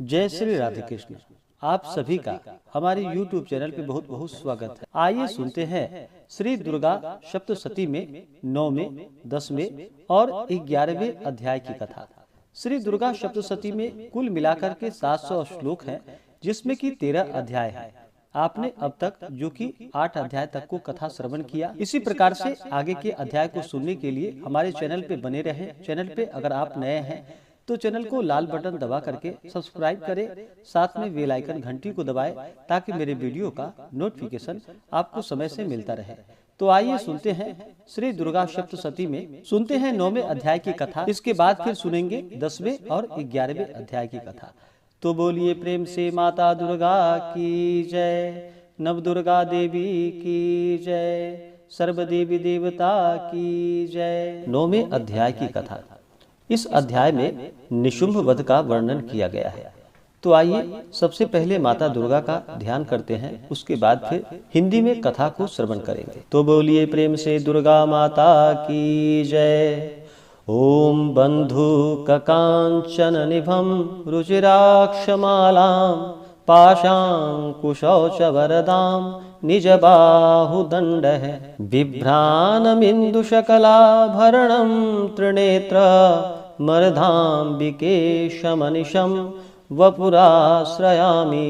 जय श्री राधे कृष्ण। आप सभी का हमारे YouTube चैनल पे बहुत बहुत स्वागत है। आइए सुनते हैं श्री दुर्गा सप्तशती में 9वें, 10वें और 11वें अध्याय की कथा। श्री दुर्गा सप्तशती में कुल मिलाकर के 700 श्लोक हैं, जिसमें कि 13 अध्याय है। आपने अब तक जो कि 8 अध्याय तक को कथा श्रवण किया। इसी प्रकार से आगे के अध्याय को सुनने के लिए हमारे चैनल पे बने रहे। चैनल पे अगर आप नए हैं तो चैनल को लाल बटन दबा करके सब्सक्राइब करें, साथ में बेल आइकन घंटी को दबाएं ताकि मेरे वीडियो का नोटिफिकेशन आपको समय से मिलता रहे। तो आइए सुनते हैं श्री दुर्गा सप्तशती में सुनते हैं 9वें अध्याय की कथा। इसके बाद फिर सुनेंगे 10वें और 11वें अध्याय की कथा। तो बोलिए प्रेम से माता दुर्गा की जय, नव दुर्गा देवी की जय, सर्व देवी देवता की जय। 9वें अध्याय की कथा। इस अध्याय में निशुंभ वध का वर्णन किया गया है। तो आइए सबसे पहले माता दुर्गा का ध्यान करते हैं, उसके बाद फिर हिंदी में कथा को श्रवण करेंगे। तो बोलिए प्रेम से दुर्गा माता की जय। ओम बंधु कांचन निभम रुचिराक्षमालां पाशांकुशौच वरदां निज बाहुदंड बिभ्राणमिन्दुशकलाभरणं त्रिनेत्र मरधाम्बिके शमनिशं वपुराश्रयामि।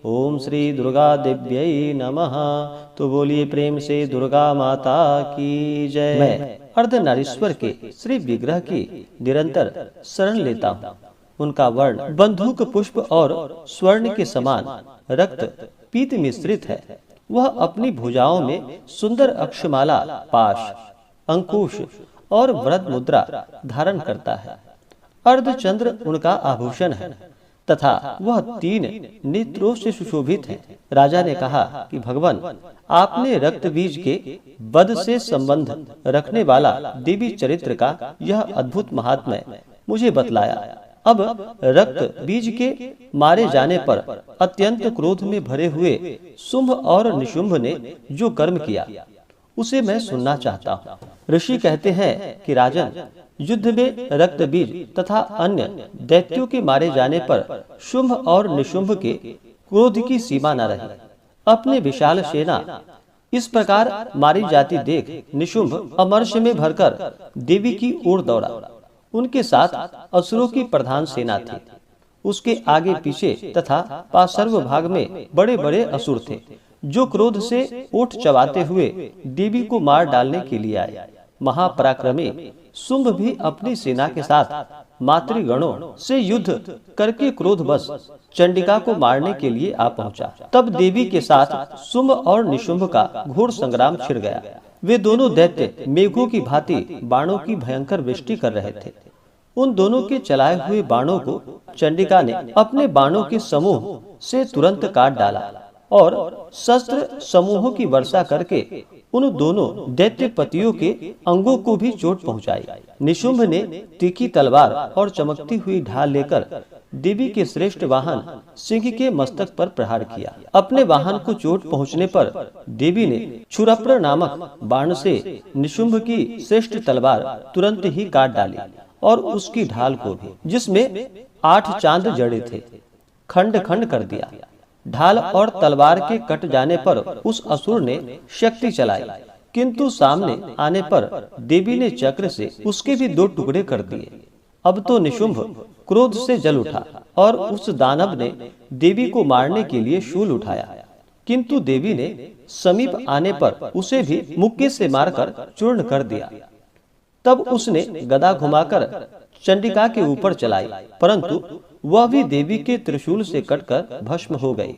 ओम श्री दुर्गा देव्यै नमः। तो बोलिए प्रेम से दुर्गा माता की जय। मैं अर्धनारीश्वर के श्री विग्रह की निरंतर शरण लेता हूँ। उनका वर्ण बंधुक पुष्प और स्वर्ण के समान रक्त पीत मिश्रित है। वह अपनी भुजाओं में सुंदर अक्षमाला, पाश, अंकुश और वरद मुद्रा धारण करता है। अर्धचंद्र उनका आभूषण है तथा वह 3 नेत्रों से सुशोभित है। राजा ने कहा कि भगवान, आपने रक्त बीज के वध से संबंध रखने वाला देवी चरित्र का यह अद्भुत महात्म्य मुझे बतलाया। अब रक्त बीज के मारे जाने पर अत्यंत क्रोध में भरे हुए शुंभ और निशुंभ ने जो कर्म किया उसे मैं सुनना चाहता हूँ। ऋषि कहते हैं कि राजन, युद्ध में रक्त बीज तथा अन्य दैत्यों के मारे जाने पर शुंभ और निशुंभ के क्रोध की सीमा न रही। अपने विशाल सेना इस प्रकार मारी जाती देख निशुंभ अमर्ष में भरकर देवी की ओर दौड़ा। उनके साथ असुरों की प्रधान सेना थी। उसके आगे पीछे तथा पार्श्व भाग में बड़े बड़े असुर थे, जो क्रोध से ओठ चबाते हुए देवी को मार डालने के लिए आए। महापराक्रमी शुंभ भी अपनी सेना के साथ मातृगणों से युद्ध करके क्रोधवश चंडिका को मारने के लिए आ पहुंचा। तब देवी के साथ शुंभ और निशुंभ का घोर संग्राम छिड़ गया। वे दोनों दैत्य मेघों की भांति बाणों की भयंकर वृष्टि कर रहे थे। उन दोनों के चलाए हुए बाणों को चंडिका ने अपने बाणों के समूह से तुरंत काट डाला और शस्त्र समूहों की वर्षा करके उन दोनों दैत्य पतियों के अंगों को भी चोट पहुंचाई। निशुंभ ने तीखी तलवार और चमकती हुई ढाल लेकर देवी के श्रेष्ठ वाहन सिंह के मस्तक पर प्रहार किया। अपने वाहन को चोट पहुंचने पर देवी ने क्षुरप्र नामक बाण से निशुंभ की श्रेष्ठ तलवार तुरंत ही काट डाली और उसकी ढाल को भी, जिसमें 8 चांद जड़े थे, खंड खंड कर दिया। ढाल और तलवार के कट जाने पर उस असुर ने शक्ति चलाई, किंतु सामने आने पर देवी ने चक्र से उसके भी 2 टुकड़े कर दिए। अब तो निशुंभ क्रोध से जल उठा और उस दानव ने देवी को मारने के लिए शूल उठाया, किंतु देवी ने समीप आने पर उसे भी मुक्के से मारकर चूर्ण कर दिया। तब उसने गदा घुमाकर चंडिका के ऊपर चलाई, परंतु वह भी देवी के त्रिशूल से कटकर भस्म हो गई।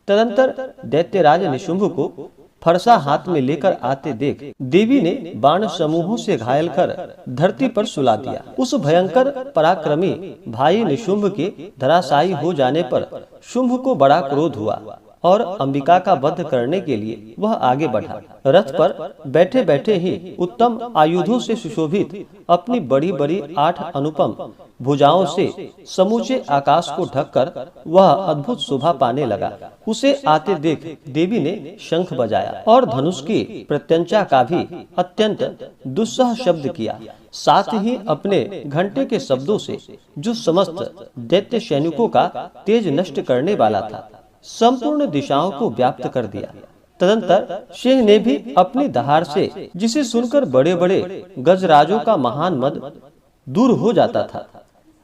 तदंतर दैत्यराज निशुंभ को फरसा हाथ में लेकर आते देख देवी ने बाण समूहों से घायल कर धरती पर सुला दिया। उस भयंकर पराक्रमी भाई निशुंभ के धराशायी हो जाने पर शुंभ को बड़ा क्रोध हुआ और अंबिका का वध करने के लिए वह आगे बढ़ा। रथ पर बैठे बैठे ही उत्तम आयुधों से सुशोभित अपनी बड़ी बड़ी 8 अनुपम भुजाओं से समूचे आकाश को ढककर वह अद्भुत शोभा पाने लगा। उसे आते देख देवी ने शंख बजाया और धनुष की प्रत्यंचा का भी अत्यंत दुस्सह शब्द किया। साथ ही अपने घंटे के शब्दों से जो समस्त दैत्य सैनिकों का तेज नष्ट करने वाला था, संपूर्ण दिशाओं को व्याप्त कर दिया। तदंतर सिंह ने भी अपनी दहाड़ से, जिसे सुनकर बड़े बड़े गजराजों का महान मद दूर हो जाता था,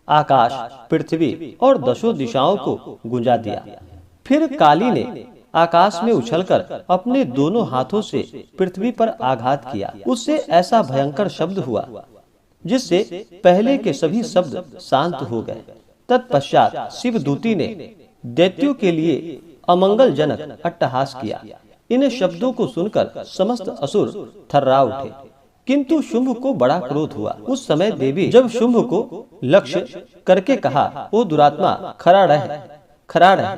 आकाश, पृथ्वी और 10 दिशाओं को गुंजा दिया। फिर काली ने आकाश में उछलकर अपने दोनों हाथों से पृथ्वी पर आघात किया। उससे ऐसा भयंकर शब्द हुआ जिससे पहले के सभी शब्द शांत हो गए। तत्पश्चात शिवदूती ने दैत्यों के लिए अमंगलजनक अट्टहास किया। इन शब्दों को सुनकर समस्त असुर थर्रा उठे, किंतु शुंभ को बड़ा क्रोध हुआ। उस समय देवी जब शुंभ को लक्ष्य करके कहा, ओ दुरात्मा, खड़ा रह, खड़ा रह,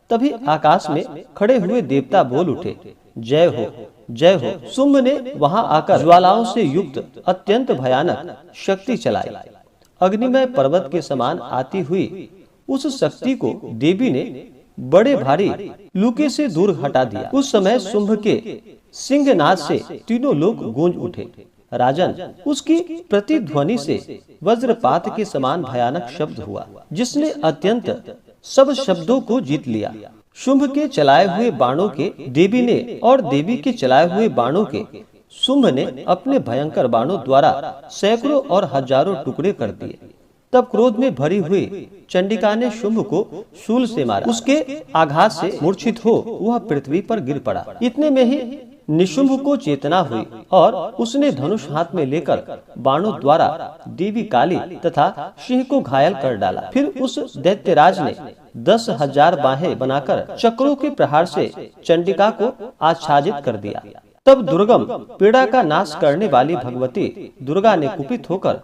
तभी आकाश में खड़े हुए देवता बोल उठे, जय हो, जय हो। शुंभ ने वहां आकर ज्वालाओं से युक्त अत्यंत भयानक शक्ति चलाई। अग्निमय पर्वत के समान आती हुई उस शक्ति को देवी ने बड़े भारी लूके से दूर हटा दिया। उस समय शुंभ के सिंहनाद से तीनों लोग गूंज उठे। राजन, उसकी प्रतिध्वनि से वज्रपात के समान भयानक शब्द हुआ, जिसने अत्यंत सब शब्दों को जीत लिया। शुंभ के चलाए हुए बाणों के देवी ने और देवी के चलाए हुए बाणों के शुंभ ने अपने भयंकर बाणों द्वारा सैकड़ों और हजारों टुकड़े कर दिए। तब क्रोध में भरी हुई चंडिका ने शुंभ को शूल से मारा। उसके आघात से मूर्छित हो वह पृथ्वी पर गिर पड़ा। इतने में ही निशुंभ को चेतना हुई और उसने धनुष हाथ में लेकर बाणों द्वारा देवी काली तथा सिंह को घायल कर डाला। फिर उस दैत्यराज ने 10,000 बाहें बनाकर चक्रों के प्रहार से चंडिका को आच्छादित कर दिया। तब दुर्गम पीड़ा का नाश करने वाली भगवती दुर्गा ने कुपित होकर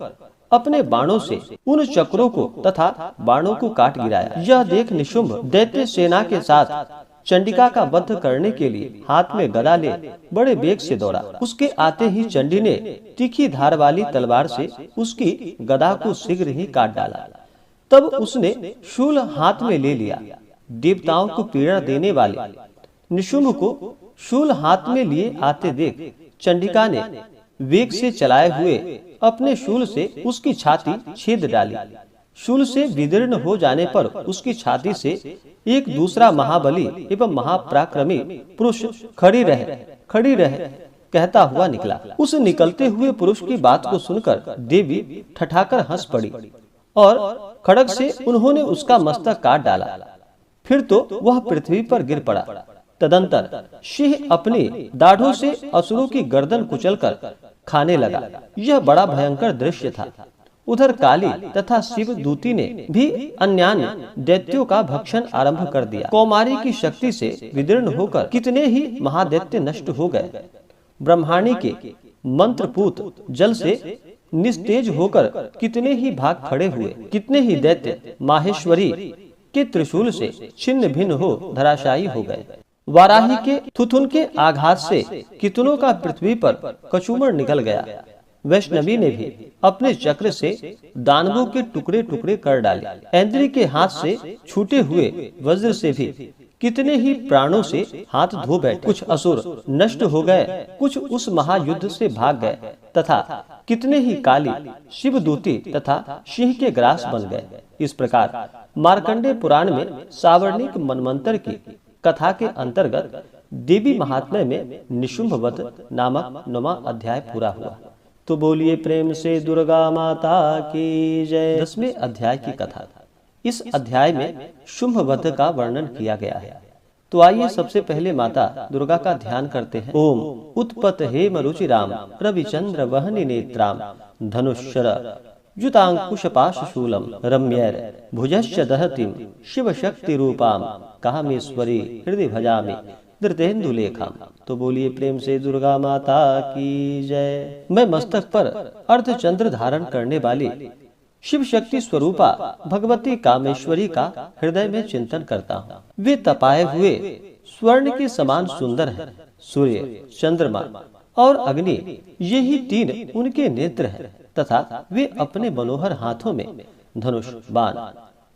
अपने बाणों से उन चक्रों को तथा बाणों को काट गिराया। यह देख निशुंभ दैत्य सेना के साथ चंडिका का वध करने के लिए हाथ में गदा ले बड़े वेग से दौड़ा। उसके आते ही चंडी ने तीखी धार वाली तलवार से उसकी गदा को शीघ्र ही काट डाला। तब उसने शूल हाथ में ले लिया। देवताओं को पीड़ा देने वाले निशुंभ को शूल हाथ में लिए आते देख चंडिका ने वेग से चलाए हुए अपने शूल से उसकी छाती छेद डाली। शूल से विदीर्ण हो जाने पर उसकी छाती से एक दूसरा महाबली एवं महापराक्रमी पुरुष खड़ी रह कहता हुआ निकला। उस निकलते हुए पुरुष की बात को सुनकर देवी ठठाकर हंस पड़ी और खड्ग से उन्होंने उसका मस्तक काट डाला। फिर तो वह पृथ्वी पर गिर पड़ा। तदंतर सिंह अपनी दाढ़ों से असुरों की गर्दन कुचलकर खाने लगा। यह बड़ा भयंकर दृश्य था। उधर काली तथा शिव दूती ने भी अन्यान्य दैत्यों का भक्षण आरंभ कर दिया। कौमारी की शक्ति से विदीर्ण होकर कितने ही महादैत्य नष्ट हो गए। ब्रह्माणी के मंत्रपूत जल से निस्तेज होकर कितने ही भाग खड़े हुए। कितने ही दैत्य माहेश्वरी के त्रिशूल से छिन्न भिन्न हो धराशायी हो गए। वाराही के थुथुन के आघात से कितनों का पृथ्वी पर कचूमर निकल गया। वैष्णवी ने भी अपने चक्र से दानवों के टुकड़े टुकड़े कर डाले। इंद्री के हाथ से छूटे हुए वज्र से भी कितने ही प्राणों से हाथ धो बैठे। कुछ असुर नष्ट हो गए, कुछ उस महायुद्ध से भाग गए तथा कितने ही काली शिवदूती तथा सिंह के ग्रास बन गए। इस प्रकार मार्कंडेय पुराण में सावर्णिक मनमंत्र की कथा के अंतर्गत देवी महात्म्य में निशुंभ वध नामक 9वां अध्याय पूरा हुआ। तो बोलिए प्रेम से दुर्गा माता की जय। 10वें अध्याय की कथा। इस अध्याय में शुंभ वध का वर्णन किया गया है। तो आइए सबसे पहले माता दुर्गा का ध्यान करते हैं। ओम उत्पत हेम रुचिराम रविचंद्र वहनि नेत्राम धनुष्यर युतांकुशपाशशूलम रम्यैर भुजश्च दहतिम शिव शक्ति रूपाम कामेश्वरी हृदय भजामि धृतेन्दुलेखाम। तो बोलिए प्रेम से दुर्गा माता की जय। मैं मस्तक पर अर्धचंद्र धारण करने वाली शिव शक्ति स्वरूपा भगवती कामेश्वरी का हृदय में चिंतन करता हूँ। वे तपाए हुए स्वर्ण के समान सुंदर है। सूर्य, चंद्रमा और अग्नि, यही तीन उनके नेत्र हैं तथा वे अपने मनोहर हाथों में धनुष, बाण,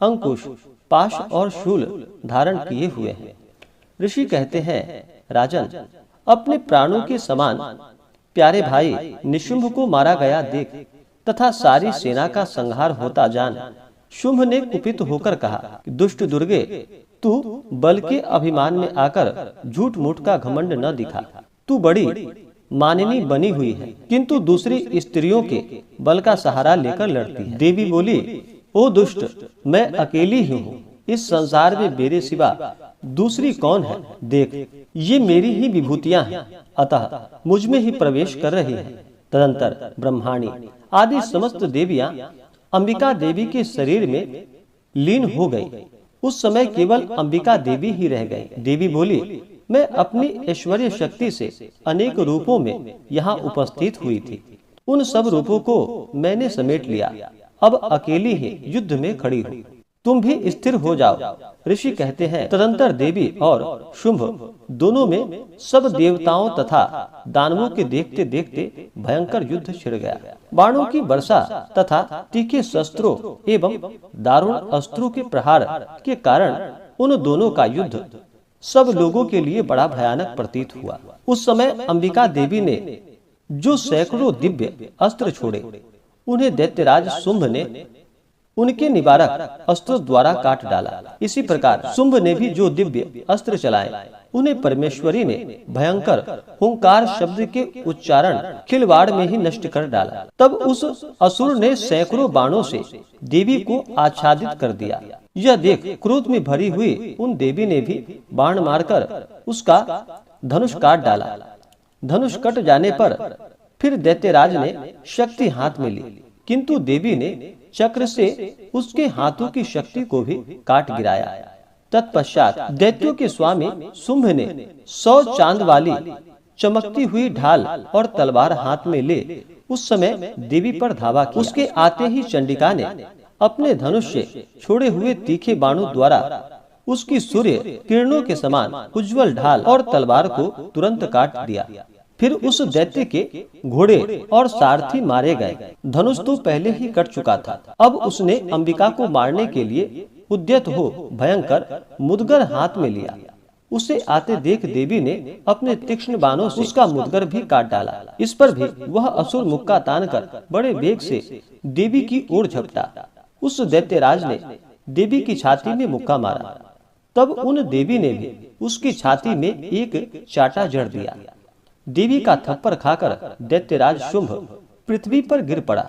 अंकुश, पाश और शूल धारण किए हुए हैं। ऋषि कहते हैं, राजन, अपने प्राणों के समान प्यारे भाई निशुंभ को मारा गया देख तथा सारी सेना का संहार होता जान शुंभ ने कुपित होकर कहा, दुष्ट दुर्गे, तू बल के अभिमान में आकर झूठ मूठ का घमंड न दिखा। तू बड़ी मानिनी बनी हुई है, किंतु दूसरी स्त्रियों के बल का सहारा लेकर लड़ती है। देवी बोली, ओ दुष्ट, मैं अकेली ही हूँ, इस संसार में मेरे सिवा दूसरी कौन है? देख, ये मेरी ही विभूतियां हैं, अतः मुझ में ही प्रवेश कर रही है। तदंतर ब्रह्माणी आदि समस्त देवियां अंबिका देवी के शरीर में लीन हो गई। उस समय केवल अंबिका देवी ही रह गई। देवी बोली, मैं अपनी ऐश्वर्य शक्ति से अनेक रूपों में यहाँ उपस्थित हुई थी। उन सब रूपों को मैंने समेट लिया, अब अकेली ही युद्ध में खड़ी हूँ। तुम भी स्थिर हो जाओ। ऋषि कहते हैं, तदंतर देवी और शुंभ दोनों में सब देवताओं तथा दानवों के देखते देखते भयंकर युद्ध छिड़ गया। बाणों की वर्षा तथा तीखे शस्त्रों एवं दारुण अस्त्रों के प्रहार के कारण उन दोनों का युद्ध सब लोगों के लिए बड़ा भयानक प्रतीत हुआ। उस समय अंबिका देवी ने जो सैकड़ों दिव्य अस्त्र छोड़े, उन्हें दैत्यराज शुंभ ने उनके निवारक अस्त्रों द्वारा काट डाला। इसी प्रकार शुंभ ने भी जो दिव्य अस्त्र चलाए, उन्हें परमेश्वरी ने भयंकर हुंकार शब्द के उच्चारण खिलवाड़ में ही नष्ट कर डाला। तब उस असुर ने सैकड़ों बाणों से देवी को आच्छादित कर दिया। यह देख क्रोध में भरी हुई उन देवी ने भी बाण मारकर उसका धनुष काट डाला। धनुष कट जाने पर फिर दैत्यराज ने शक्ति हाथ में ली, किंतु देवी ने चक्र से उसके हाथों की शक्ति को भी काट गिराया। तत्पश्चात दैत्यों के स्वामी शुंभ ने 100 चांद वाली चमकती हुई ढाल और तलवार हाथ में ले उस समय देवी पर धावा किया। उसके आते ही चंडिका ने अपने धनुष से छोड़े हुए तीखे बाणों द्वारा उसकी सूर्य किरणों के समान उज्जवल ढाल और तलवार को तुरंत काट दिया। फिर उस दैत्य के घोड़े और सारथी मारे गए। धनुष तो पहले ही कट चुका था। अब उसने अंबिका को मारने के लिए उद्यत हो भयंकर मुदगर हाथ में लिया। उसे आते देख देवी ने अपने तीक्ष्ण बाणों से उसका मुदगर भी काट डाला। इस पर भी वह असुर मुक्का तानकर बड़े वेग से देवी की ओर झपटा। उस दैत्यराज ने देवी की छाती में मुक्का मारा। तब उन देवी ने भी उसकी छाती में एक चाटा जड़ दिया। देवी का थप्पड़ खाकर दैत्यराज शुंभ पृथ्वी पर गिर पड़ा,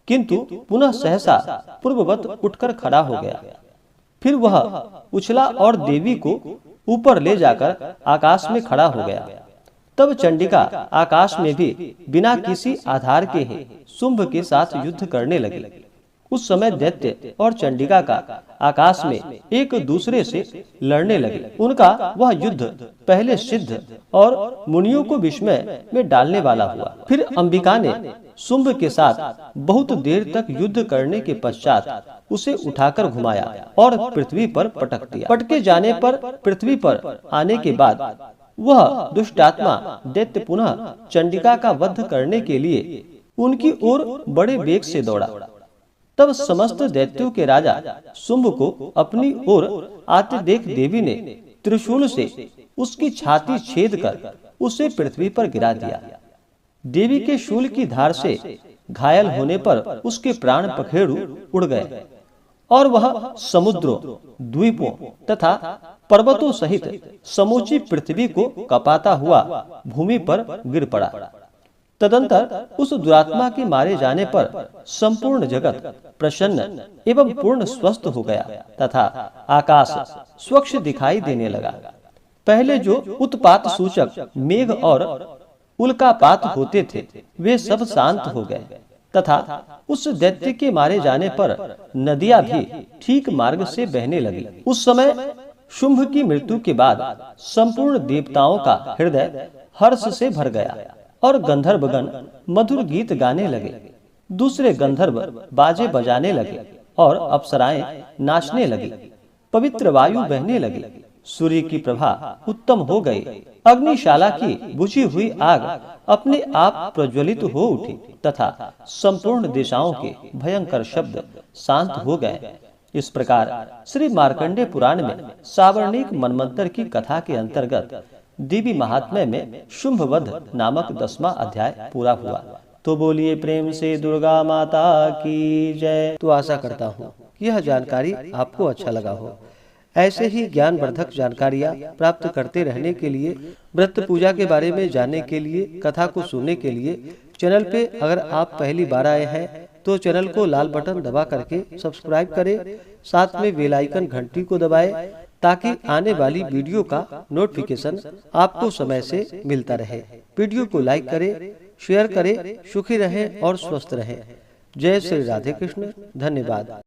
किंतु पुनः सहसा पूर्ववत उठकर खड़ा हो गया। फिर वह उछला और देवी को ऊपर ले जाकर आकाश में खड़ा हो गया। तब चंडिका आकाश में भी बिना किसी आधार के ही शुंभ के साथ युद्ध करने लगी। उस समय दैत्य और चंडिका का आकाश में एक दूसरे से लड़ने लगे। उनका वह युद्ध पहले सिद्ध और मुनियों को विस्मय में डालने वाला हुआ। फिर अंबिका ने शुंभ के साथ बहुत देर तक युद्ध करने के पश्चात उसे उठाकर घुमाया और पृथ्वी पर पटक दिया। पटके जाने पर पृथ्वी पर आने के बाद वह दुष्टात्मा दैत्य पुनः चंडिका का वध करने के लिए उनकी ओर बड़े वेग से दौड़ा। तब समस्त दैत्यों के राजा शुंभ को अपनी ओर आते देख देवी ने त्रिशूल से उसकी छाती छेद कर उसे पृथ्वी पर गिरा दिया। देवी के शूल की धार से घायल होने पर उसके प्राण पखेरु उड़ गए और वह समुद्रों, द्वीपों तथा पर्वतों सहित समूची पृथ्वी को कपाता हुआ भूमि पर गिर पड़ा। तदंतर उस दुरात्मा के मारे जाने पर संपूर्ण जगत प्रसन्न एवं पूर्ण स्वस्थ हो गया तथा आकाश स्वच्छ दिखाई देने लगा। पहले जो उत्पात सूचक मेघ और उल्कापात होते थे वे सब शांत हो गए तथा उस दैत्य के मारे जाने पर नदियां भी ठीक मार्ग से बहने लगी। उस समय शुंभ की मृत्यु के बाद संपूर्ण देवताओं का हृदय हर्ष से भर गया और गंधर्वगण मधुर गीत गाने लगे। दूसरे गंधर्व बाजे बजाने लगे और अप्सराएं नाचने लगी। पवित्र वायु बहने लगी। सूर्य की प्रभा उत्तम हो गई। अग्निशाला की बुझी हुई आग अपने आप प्रज्वलित हो उठी तथा संपूर्ण दिशाओं के भयंकर शब्द शांत हो गए। इस प्रकार श्री मार्कंडेय पुराण में सावर्णिक मनमंत्र की कथा के अंतर्गत देवी महात्म्य में शुंभवध नामक 10वां अध्याय पूरा हुआ। तो बोलिए प्रेम से दुर्गा माता की जय। तो आशा करता हूँ यह जानकारी आपको अच्छा लगा हो। ऐसे ही ज्ञानवर्धक जानकारियाँ प्राप्त करते रहने के लिए, व्रत पूजा के बारे में जानने के लिए, कथा को सुनने के लिए चैनल पे अगर आप पहली बार आए हैं तो चैनल को लाल बटन दबा करके सब्सक्राइब करें, साथ में बेल आइकन घंटी को दबाएं ताकि आने वाली वीडियो का नोटिफिकेशन आपको समय से मिलता रहे। वीडियो को लाइक करें, शेयर करें। सुखी रहें और स्वस्थ रहें। जय श्री राधे कृष्ण। धन्यवाद।